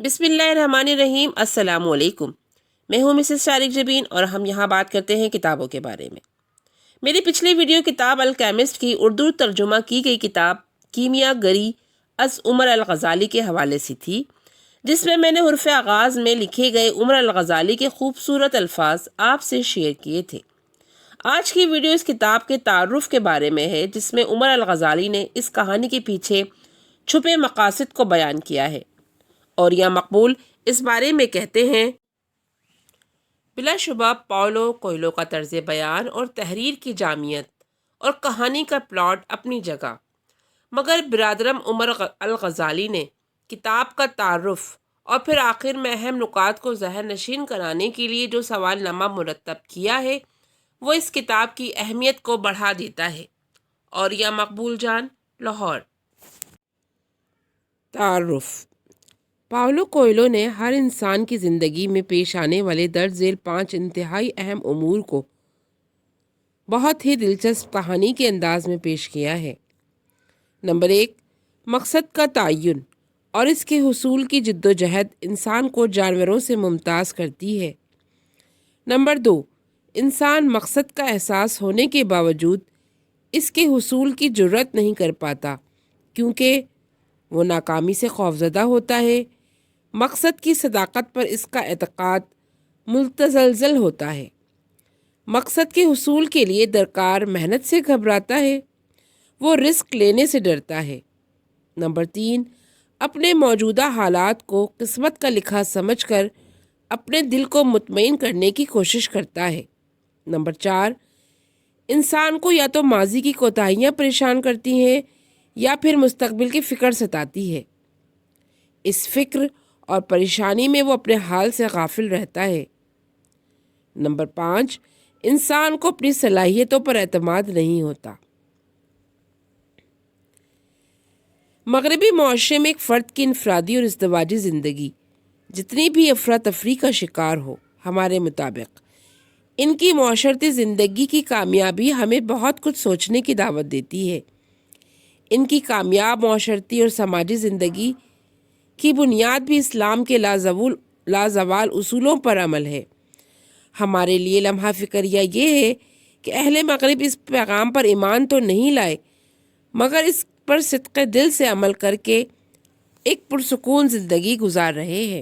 بسم اللہ الرحمن الرحیم۔ السلام علیکم، میں ہوں مسز شارق جبین اور ہم یہاں بات کرتے ہیں کتابوں کے بارے میں۔ میری پچھلی ویڈیو کتاب الکیمسٹ کی اردو ترجمہ کی گئی کتاب کیمیا گری از عمر الغزالی کے حوالے سے تھی، جس میں میں نے حرف آغاز میں لکھے گئے عمر الغزالی کے خوبصورت الفاظ آپ سے شیئر کیے تھے۔ آج کی ویڈیو اس کتاب کے تعارف کے بارے میں ہے، جس میں عمر الغزالی نے اس کہانی کے پیچھے چھپے مقاصد کو بیان کیا ہے۔ اور یا مقبول اس بارے میں کہتے ہیں، بلا شبہ پاولو کوئلو کا طرز بیان اور تحریر کی جامعیت اور کہانی کا پلاٹ اپنی جگہ، مگر برادرم عمر الغزالی نے کتاب کا تعارف اور پھر آخر میں اہم نکات کو ذہن نشین کرانے کے لیے جو سوال نامہ مرتب کیا ہے وہ اس کتاب کی اہمیت کو بڑھا دیتا ہے۔ اور یا مقبول جان، لاہور۔ تعارف۔ پاولو کوئلو نے ہر انسان کی زندگی میں پیش آنے والے درج ذیل 5 انتہائی اہم امور کو بہت ہی دلچسپ کہانی کے انداز میں پیش کیا ہے۔ نمبر 1، مقصد کا تعین اور اس کے حصول کی جد و جہد انسان کو جانوروں سے ممتاز کرتی ہے۔ نمبر 2، انسان مقصد کا احساس ہونے کے باوجود اس کے حصول کی جرات نہیں کر پاتا کیونکہ وہ ناکامی سے خوفزدہ ہوتا ہے۔ مقصد کی صداقت پر اس کا اعتقاد متزلزل ہوتا ہے۔ مقصد کے حصول کے لیے درکار محنت سے گھبراتا ہے، وہ رسک لینے سے ڈرتا ہے۔ نمبر 3، اپنے موجودہ حالات کو قسمت کا لکھا سمجھ کر اپنے دل کو مطمئن کرنے کی کوشش کرتا ہے۔ نمبر 4، انسان کو یا تو ماضی کی کوتاہیاں پریشان کرتی ہیں یا پھر مستقبل کی فکر ستاتی ہے۔ اس فکر اور پریشانی میں وہ اپنے حال سے غافل رہتا ہے۔ نمبر 5، انسان کو اپنی صلاحیتوں پر اعتماد نہیں ہوتا۔ مغربی معاشرے میں ایک فرد کی انفرادی اور ازدواجی زندگی جتنی بھی افراتفری کا شکار ہو، ہمارے مطابق ان کی معاشرتی زندگی کی کامیابی ہمیں بہت کچھ سوچنے کی دعوت دیتی ہے۔ ان کی کامیاب معاشرتی اور سماجی زندگی کی بنیاد بھی اسلام کے لازوال اصولوں پر عمل ہے۔ ہمارے لیے لمحہ فکریہ یہ ہے کہ اہل مغرب اس پیغام پر ایمان تو نہیں لائے، مگر اس پر صدق دل سے عمل کر کے ایک پرسکون زندگی گزار رہے ہیں،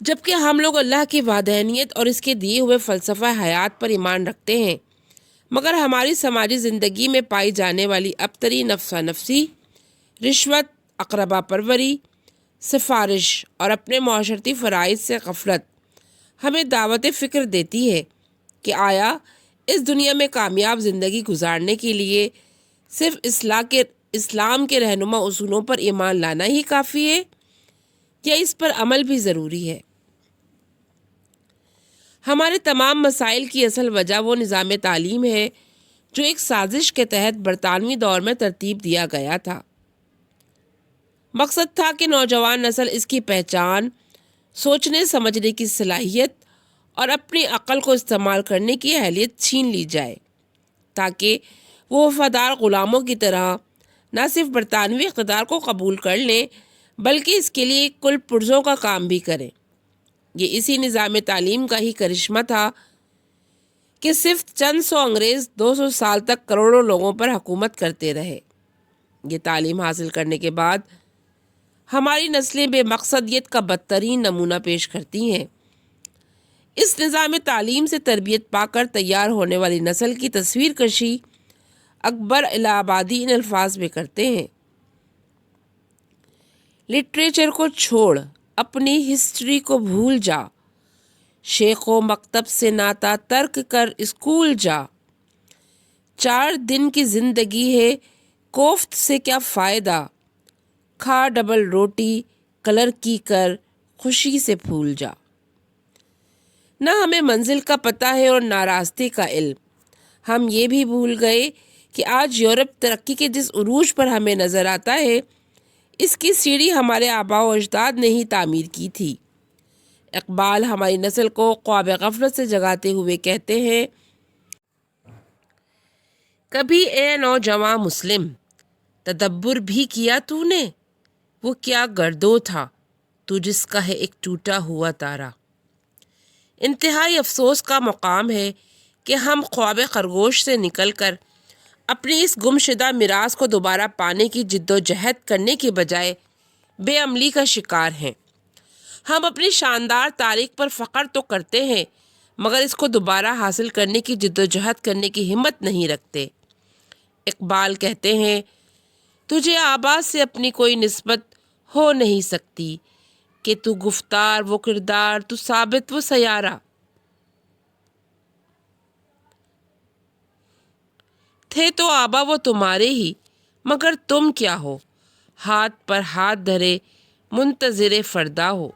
جبکہ ہم لوگ اللہ کی وحدانیت اور اس کے دیے ہوئے فلسفہ حیات پر ایمان رکھتے ہیں، مگر ہماری سماجی زندگی میں پائی جانے والی ابتری نفسا نفسی، رشوت، اقربا پروری، سفارش اور اپنے معاشرتی فرائض سے غفلت ہمیں دعوت فکر دیتی ہے کہ آیا اس دنیا میں کامیاب زندگی گزارنے کے لیے صرف اسلام کے رہنما اصولوں پر ایمان لانا ہی کافی ہے یا اس پر عمل بھی ضروری ہے؟ ہمارے تمام مسائل کی اصل وجہ وہ نظام تعلیم ہے جو ایک سازش کے تحت برطانوی دور میں ترتیب دیا گیا تھا۔ مقصد تھا کہ نوجوان نسل اس کی پہچان، سوچنے سمجھنے کی صلاحیت اور اپنی عقل کو استعمال کرنے کی اہلیت چھین لی جائے، تاکہ وہ وفادار غلاموں کی طرح نہ صرف برطانوی اقتدار کو قبول کر لیں بلکہ اس کے لیے کل پرزوں کا کام بھی کریں۔ یہ اسی نظام تعلیم کا ہی کرشمہ تھا کہ صرف چند سو انگریز 200 سال تک کروڑوں لوگوں پر حکومت کرتے رہے۔ یہ تعلیم حاصل کرنے کے بعد ہماری نسلیں بے مقصدیت کا بدترین نمونہ پیش کرتی ہیں۔ اس نظام تعلیم سے تربیت پا کر تیار ہونے والی نسل کی تصویر کشی اکبر الہ آبادی ان الفاظ میں کرتے ہیں، لٹریچر کو چھوڑ، اپنی ہسٹری کو بھول جا، شیخ و مکتب سے ناتا ترک کر اسکول جا، 4 دن کی زندگی ہے کوفت سے کیا فائدہ، کھا ڈبل روٹی کلر کی کر خوشی سے پھول جا۔ نہ ہمیں منزل کا پتہ ہے اور نہ راستے کا علم۔ ہم یہ بھی بھول گئے کہ آج یورپ ترقی کے جس عروج پر ہمیں نظر آتا ہے، اس کی سیڑھی ہمارے آباء و اجداد نے ہی تعمیر کی تھی۔ اقبال ہماری نسل کو خواب غفلت سے جگاتے ہوئے کہتے ہیں، کبھی اے نوجواں مسلم تدبر بھی کیا تو نے، وہ کیا گردو تھا تو جس کا ہے ایک ٹوٹا ہوا تارا۔ انتہائی افسوس کا مقام ہے کہ ہم خواب خرگوش سے نکل کر اپنی اس گمشدہ میراث کو دوبارہ پانے کی جد و جہد کرنے کے بجائے بے عملی کا شکار ہیں۔ ہم اپنی شاندار تاریخ پر فخر تو کرتے ہیں مگر اس کو دوبارہ حاصل کرنے کی جد و جہد کرنے کی ہمت نہیں رکھتے۔ اقبال کہتے ہیں، تجھے آبا سے اپنی کوئی نسبت ہو نہیں سکتی کہ تو گفتار وہ کردار، تو ثابت وہ سیارہ۔ تھے تو آبا وہ تمہارے ہی، مگر تم کیا ہو، ہاتھ پر ہاتھ دھرے منتظر فردا ہو۔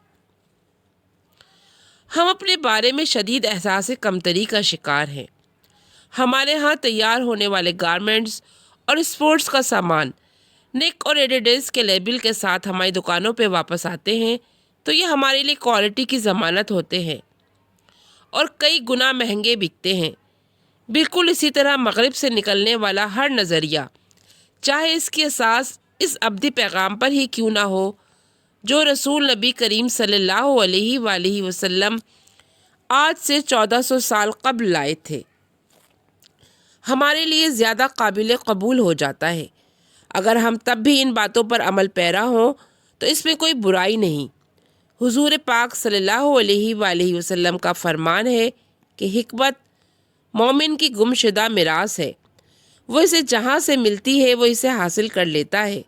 ہم اپنے بارے میں شدید احساس کمتری کا شکار ہیں۔ ہمارے ہاں تیار ہونے والے گارمنٹس اور اسپورٹس کا سامان نک اور ایڈیڈیس کے لیبل کے ساتھ ہماری دکانوں پہ واپس آتے ہیں تو یہ ہمارے لیے کوالٹی کی ضمانت ہوتے ہیں اور کئی گنا مہنگے بکتے ہیں۔ بالکل اسی طرح مغرب سے نکلنے والا ہر نظریہ، چاہے اس کی اساس اس ابدی پیغام پر ہی کیوں نہ ہو جو رسول نبی کریم صلی اللہ علیہ وآلہ وسلم آج سے 1400 سال قبل لائے تھے، ہمارے لیے زیادہ قابل قبول ہو جاتا ہے۔ اگر ہم تب بھی ان باتوں پر عمل پیرا ہوں تو اس میں کوئی برائی نہیں۔ حضور پاک صلی اللہ علیہ وآلہ وسلم کا فرمان ہے کہ حکمت مومن کی گم شدہ میراث ہے، وہ اسے جہاں سے ملتی ہے وہ اسے حاصل کر لیتا ہے۔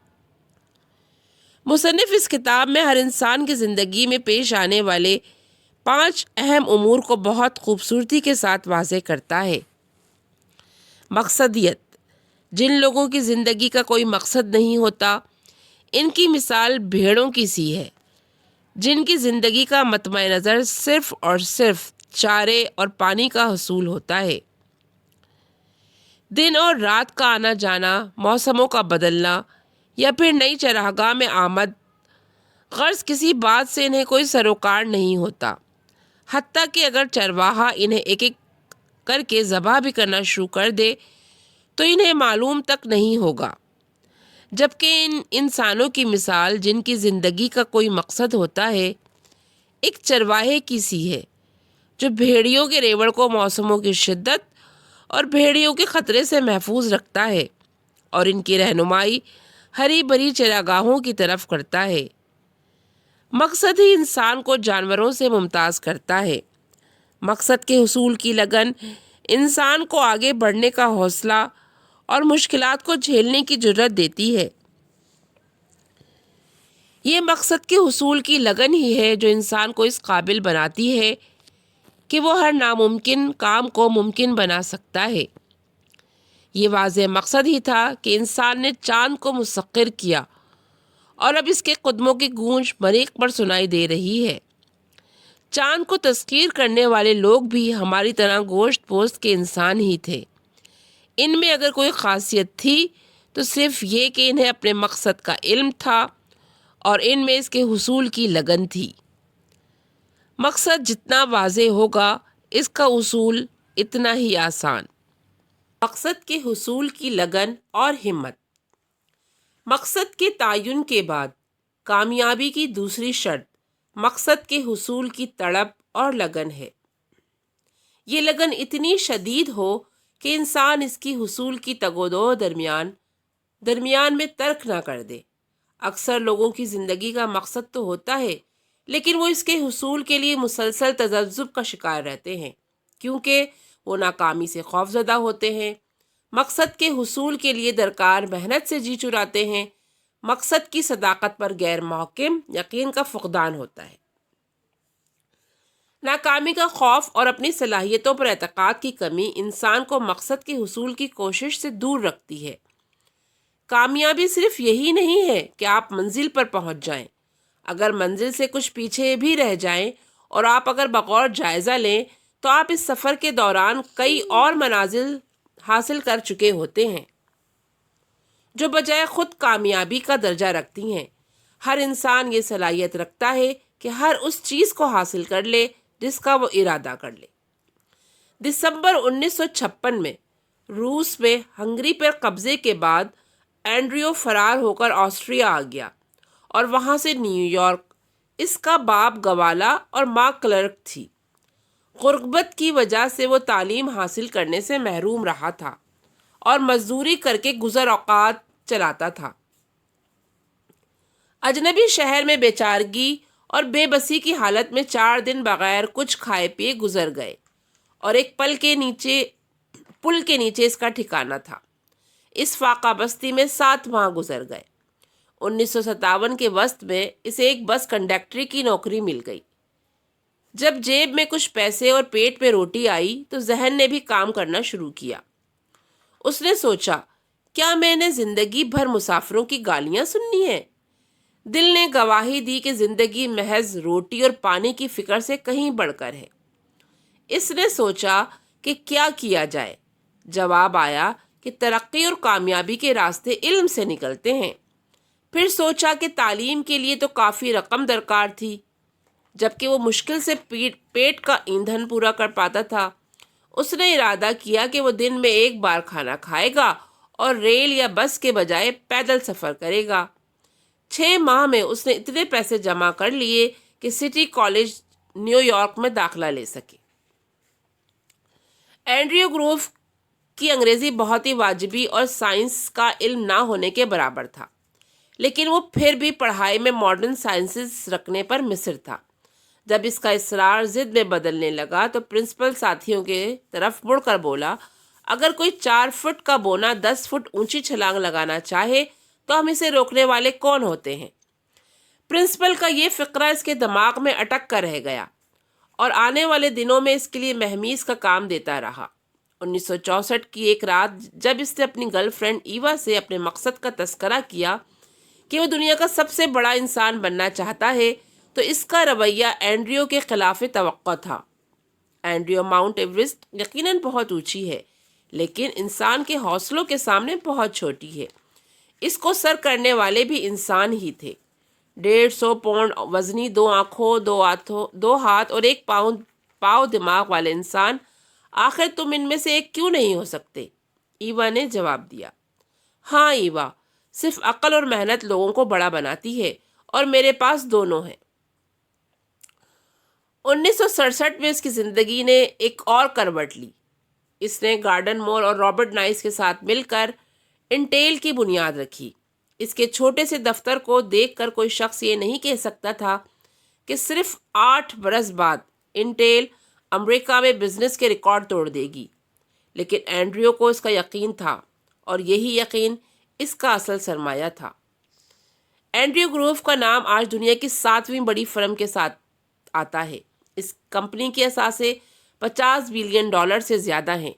مصنف اس کتاب میں ہر انسان کی زندگی میں پیش آنے والے 5 اہم امور کو بہت خوبصورتی کے ساتھ واضح کرتا ہے۔ مقصدیت، جن لوگوں کی زندگی کا کوئی مقصد نہیں ہوتا، ان کی مثال بھیڑوں کی سی ہے جن کی زندگی کا مطمع نظر صرف اور صرف چارے اور پانی کا حصول ہوتا ہے۔ دن اور رات کا آنا جانا، موسموں کا بدلنا یا پھر نئی چراگاہ میں آمد، غرض کسی بات سے انہیں کوئی سروکار نہیں ہوتا، حتیٰ کہ اگر چرواہا انہیں ایک ایک کر کے ذبح بھی کرنا شروع کر دے تو انہیں معلوم تک نہیں ہوگا۔ جبکہ ان انسانوں کی مثال جن کی زندگی کا کوئی مقصد ہوتا ہے ایک چرواہے کی سی ہے جو بھیڑیوں کے ریوڑ کو موسموں کی شدت اور بھیڑیوں کے خطرے سے محفوظ رکھتا ہے اور ان کی رہنمائی ہری بھری چراگاہوں کی طرف کرتا ہے۔ مقصد ہی انسان کو جانوروں سے ممتاز کرتا ہے۔ مقصد کے حصول کی لگن انسان کو آگے بڑھنے کا حوصلہ اور مشکلات کو جھیلنے کی جرات دیتی ہے۔ یہ مقصد کے حصول کی لگن ہی ہے جو انسان کو اس قابل بناتی ہے کہ وہ ہر ناممکن کام کو ممکن بنا سکتا ہے۔ یہ واضح مقصد ہی تھا کہ انسان نے چاند کو مسخر کیا اور اب اس کے قدموں کی گونج مریخ پر سنائی دے رہی ہے۔ چاند کو تسخیر کرنے والے لوگ بھی ہماری طرح گوشت پوست کے انسان ہی تھے۔ ان میں اگر کوئی خاصیت تھی تو صرف یہ کہ انہیں اپنے مقصد کا علم تھا اور ان میں اس کے حصول کی لگن تھی۔ مقصد جتنا واضح ہوگا اس کا حصول اتنا ہی آسان۔ مقصد کے حصول کی لگن اور ہمت۔ مقصد کے تعین کے بعد کامیابی کی دوسری شرط مقصد کے حصول کی تڑپ اور لگن ہے۔ یہ لگن اتنی شدید ہو کہ انسان اس کی حصول کی تگ و دو درمیان میں ترک نہ کر دے۔ اکثر لوگوں کی زندگی کا مقصد تو ہوتا ہے لیکن وہ اس کے حصول کے لیے مسلسل تذبذب کا شکار رہتے ہیں کیونکہ وہ ناکامی سے خوف زدہ ہوتے ہیں۔ مقصد کے حصول کے لیے درکار محنت سے جی چراتے ہیں۔ مقصد کی صداقت پر غیر محکم یقین کا فقدان ہوتا ہے۔ ناکامی کا خوف اور اپنی صلاحیتوں پر اعتقاد کی کمی انسان کو مقصد کے حصول کی کوشش سے دور رکھتی ہے۔ کامیابی صرف یہی نہیں ہے کہ آپ منزل پر پہنچ جائیں۔ اگر منزل سے کچھ پیچھے بھی رہ جائیں اور آپ اگر بغور جائزہ لیں تو آپ اس سفر کے دوران کئی اور منازل حاصل کر چکے ہوتے ہیں جو بجائے خود کامیابی کا درجہ رکھتی ہیں۔ ہر انسان یہ صلاحیت رکھتا ہے کہ ہر اس چیز کو حاصل کر لے جس کا وہ ارادہ کر لے۔ دسمبر 1956 میں روس میں ہنگری پر قبضے کے بعد اینڈریو فرار ہو کر آسٹریا آ گیا اور وہاں سے نیو یارک۔ اس کا باپ گوالا اور ماں کلرک تھی۔ غربت کی وجہ سے وہ تعلیم حاصل کرنے سے محروم رہا تھا اور مزدوری کر کے گزر اوقات چلاتا تھا۔ اجنبی شہر میں بیچارگی اور بے بسی کی حالت میں 4 دن بغیر کچھ کھائے پیے گزر گئے اور ایک پل کے نیچے اس کا ٹھکانہ تھا۔ اس فاقہ بستی میں 7 ماہ گزر گئے۔ 1957 کے وسط میں اسے ایک بس کنڈکٹری کی نوکری مل گئی۔ جب جیب میں کچھ پیسے اور پیٹ میں روٹی آئی تو ذہن نے بھی کام کرنا شروع کیا۔ اس نے سوچا، کیا میں نے زندگی بھر مسافروں کی گالیاں سننی ہیں؟ دل نے گواہی دی کہ زندگی محض روٹی اور پانی کی فکر سے کہیں بڑھ کر ہے۔ اس نے سوچا کہ کیا کیا جائے۔ جواب آیا کہ ترقی اور کامیابی کے راستے علم سے نکلتے ہیں۔ پھر سوچا کہ تعلیم کے لیے تو کافی رقم درکار تھی، جبکہ وہ مشکل سے پیٹ کا ایندھن پورا کر پاتا تھا۔ اس نے ارادہ کیا کہ وہ دن میں 1 بار کھانا کھائے گا اور ریل یا بس کے بجائے پیدل سفر کرے گا۔ 6 ماہ میں اس نے اتنے پیسے جمع کر لیے کہ سٹی کالج نیو یارک میں داخلہ لے سکے۔ اینڈریو گروف کی انگریزی بہت ہی واجبی اور سائنس کا علم نہ ہونے کے برابر تھا، لیکن وہ پھر بھی پڑھائی میں ماڈرن سائنسز رکھنے پر مصر تھا۔ جب اس کا اصرار ضد میں بدلنے لگا تو پرنسپل ساتھیوں کے طرف مڑ کر بولا، اگر کوئی 4 فٹ کا بونا 10 فٹ اونچی چھلانگ لگانا چاہے تو ہم اسے روکنے والے کون ہوتے ہیں؟ پرنسپل کا یہ فقرہ اس کے دماغ میں اٹک کر رہ گیا اور آنے والے دنوں میں اس کے لیے مہمیز کا کام دیتا رہا۔ 1964 کی ایک رات جب اس نے اپنی گرل فرینڈ ایوا سے اپنے مقصد کا تذکرہ کیا کہ وہ دنیا کا سب سے بڑا انسان بننا چاہتا ہے تو اس کا رویہ اینڈریو کے خلاف توقع تھا۔ اینڈریو ماؤنٹ ایورسٹ یقیناً بہت اونچی ہے، لیکن انسان کے حوصلوں کے سامنے بہت چھوٹی ہے۔ اس کو سر کرنے والے بھی انسان ہی تھے۔ 150 پاؤنڈ وزنی، 2 آنکھوں، 2 ہاتھ اور 1 پاؤ دماغ والے انسان، آخر تم ان میں سے ایک کیوں نہیں ہو سکتے؟ ایوا نے جواب دیا، ہاں ایوا، صرف عقل اور محنت لوگوں کو بڑا بناتی ہے اور میرے پاس دونوں ہیں۔ 1967 میں اس کی زندگی نے ایک اور کروٹ لی۔ اس نے گارڈن مور اور رابرٹ نائس کے ساتھ مل کر انٹیل کی بنیاد رکھی۔ اس کے چھوٹے سے دفتر کو دیکھ کر کوئی شخص یہ نہیں کہہ سکتا تھا کہ صرف 8 برس بعد انٹیل امریکہ میں بزنس کے ریکارڈ توڑ دے گی، لیکن اینڈریو کو اس کا یقین تھا اور یہی یقین اس کا اصل سرمایہ تھا۔ اینڈریو گروف کا نام آج دنیا کی 7ویں بڑی فرم کے ساتھ آتا ہے۔ اس کمپنی کے اثاثے $50 بلین سے زیادہ ہیں۔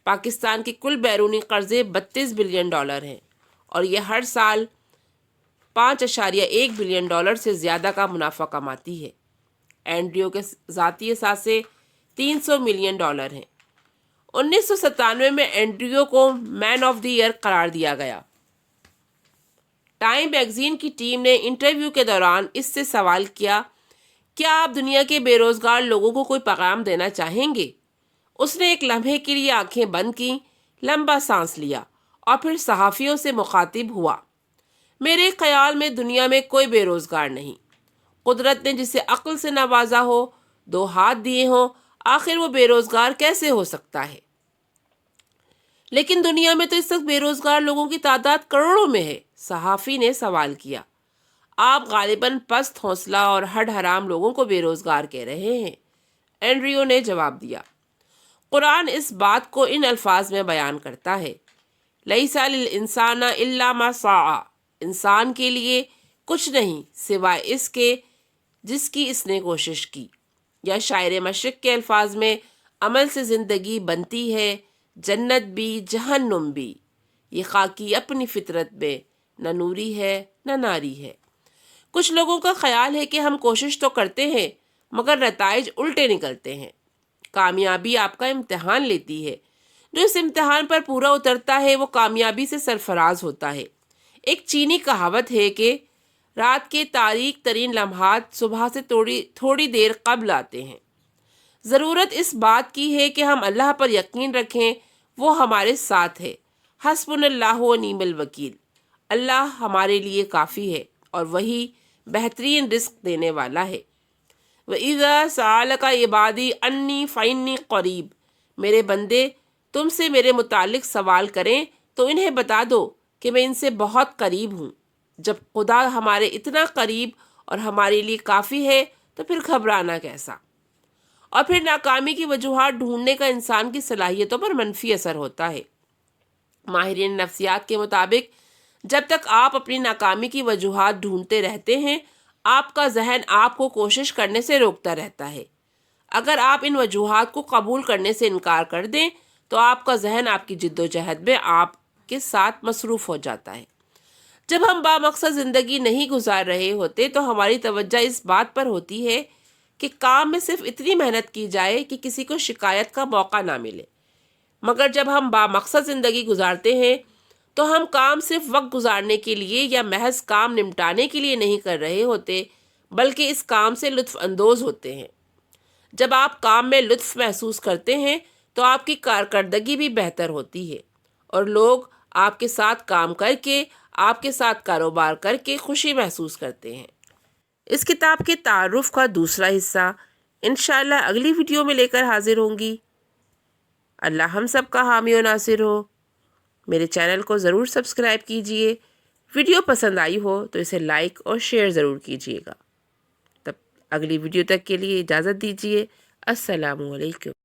پاکستان کے کل بیرونی قرضے $32 بلین ہیں اور یہ ہر سال $5.1 بلین سے زیادہ کا منافع کماتی ہے۔ اینڈریو کے ذاتی اثاثے $300 ملین ہیں۔ 1997 میں اینڈریو کو مین آف دی ایئر قرار دیا گیا۔ ٹائم میگزین کی ٹیم نے انٹرویو کے دوران اس سے سوال کیا، کیا آپ دنیا کے بے روزگار لوگوں کو کوئی پیغام دینا چاہیں گے؟ اس نے ایک لمحے کے لیے آنکھیں بند کی، لمبا سانس لیا اور پھر صحافیوں سے مخاطب ہوا، میرے خیال میں دنیا میں کوئی بے روزگار نہیں۔ قدرت نے جسے عقل سے نوازا ہو، 2 ہاتھ دیے ہوں، آخر وہ بے روزگار کیسے ہو سکتا ہے؟ لیکن دنیا میں تو اس وقت بے روزگار لوگوں کی تعداد کروڑوں میں ہے، صحافی نے سوال کیا۔ آپ غالباً پست حوصلہ اور ہڈ حرام لوگوں کو بے روزگار کہہ رہے ہیں، اینڈریو نے جواب دیا۔ قرآن اس بات کو ان الفاظ میں بیان کرتا ہے، لیس للانسان الا ما سعی، انسان کے لیے کچھ نہیں سوائے اس کے جس کی اس نے کوشش کی۔ یا شاعر مشرق کے الفاظ میں، عمل سے زندگی بنتی ہے، جنت بھی جہنم بھی، یہ خاکی اپنی فطرت میں، نہ نوری ہے نہ ناری ہے۔ کچھ لوگوں کا خیال ہے کہ ہم کوشش تو کرتے ہیں مگر نتائج الٹے نکلتے ہیں۔ کامیابی آپ کا امتحان لیتی ہے، جو اس امتحان پر پورا اترتا ہے وہ کامیابی سے سرفراز ہوتا ہے۔ ایک چینی کہاوت ہے کہ رات کے تاریک ترین لمحات صبح سے تھوڑی دیر قبل آتے ہیں۔ ضرورت اس بات کی ہے کہ ہم اللہ پر یقین رکھیں، وہ ہمارے ساتھ ہے۔ حسبنا اللہ و نعم الوکیل، اللہ ہمارے لیے کافی ہے اور وہی بہترین رزق دینے والا ہے۔ وَإِذَا سَأَلَكَ عِبَادِي أَنِّي فَإِنِّي قَرِيبٌ، میرے بندے تم سے میرے متعلق سوال کریں تو انہیں بتا دو کہ میں ان سے بہت قریب ہوں۔ جب خدا ہمارے اتنا قریب اور ہمارے لیے کافی ہے تو پھر گھبرانا کیسا؟ اور پھر ناکامی کی وجوہات ڈھونڈنے کا انسان کی صلاحیتوں پر منفی اثر ہوتا ہے۔ ماہرین نفسیات کے مطابق جب تک آپ اپنی ناکامی کی وجوہات ڈھونڈتے رہتے ہیں، آپ کا ذہن آپ کو کوشش کرنے سے روکتا رہتا ہے۔ اگر آپ ان وجوہات کو قبول کرنے سے انکار کر دیں تو آپ کا ذہن آپ کی جد و جہد میں آپ کے ساتھ مصروف ہو جاتا ہے۔ جب ہم بامقصد زندگی نہیں گزار رہے ہوتے تو ہماری توجہ اس بات پر ہوتی ہے کہ کام میں صرف اتنی محنت کی جائے کہ کسی کو شکایت کا موقع نہ ملے۔ مگر جب ہم بامقصد زندگی گزارتے ہیں تو ہم کام صرف وقت گزارنے کے لیے یا محض کام نمٹانے کے لیے نہیں کر رہے ہوتے، بلکہ اس کام سے لطف اندوز ہوتے ہیں۔ جب آپ کام میں لطف محسوس کرتے ہیں تو آپ کی کارکردگی بھی بہتر ہوتی ہے اور لوگ آپ کے ساتھ کام کر کے، آپ کے ساتھ کاروبار کر کے خوشی محسوس کرتے ہیں۔ اس کتاب کے تعارف کا دوسرا حصہ انشاءاللہ اگلی ویڈیو میں لے کر حاضر ہوں گی۔ اللہ ہم سب کا حامی و ناصر ہو۔ میرے چینل کو ضرور سبسکرائب کیجئے۔ ویڈیو پسند آئی ہو تو اسے لائک اور شیئر ضرور کیجئے گا۔ تب اگلی ویڈیو تک کے لیے اجازت دیجئے۔ السلام علیکم۔